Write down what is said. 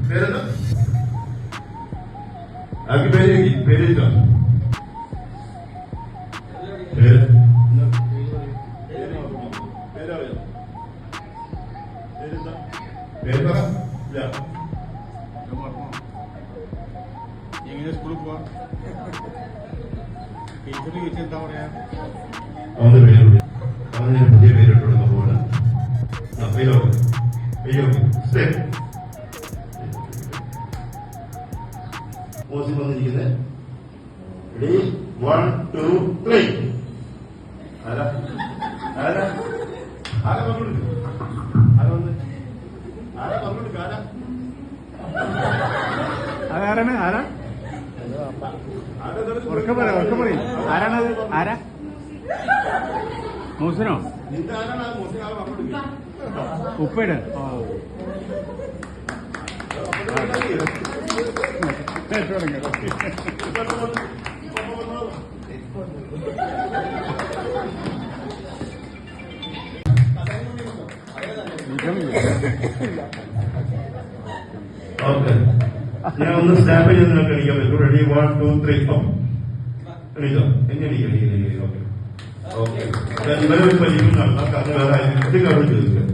പേരെന്താ? ആർക്ക് പേരെഴുതാ? പേര് എങ്ങനെ സ്കൂളിൽ പോവാ? ടീച്ചർ ചോദിച്ചെന്താ പറയാ? അവന്റെ പേര് അവന് പുതിയ പേരിട്ടുള്ള പോലെ മോശം വന്നിരിക്കുന്നത്. റെഡി 1 2 3. ആരാ ആരാ ആരാ പറഞ്ഞോണ്ട് ആരാ വന്ന് ആരാ പറഞ്ഞോണ്ട് ആരാ അതാരാണ്? ആരാ? ഉറക്കെ പറയും. ആരാണത്? ആരാ? മൂസനോ? നിന്റെ ആരാണ് ആ മോശം ആളെ പറഞ്ഞോണ്ട്? ഉപ്പയുടെ ഓക്കെ, ഞാൻ ഒന്ന് സ്റ്റാമ്പ് ചെയ്ത് നിങ്ങൾക്ക് എണീക്കാൻ പറ്റും. റെഡി 1 2 3 എണീക്കോ? എങ്ങനെ ഓക്കെ ഓക്കെ. ഇവരെ ഒരു പരിചയം നടത്താം. കാരണം വേറെ ചോദിക്കാം.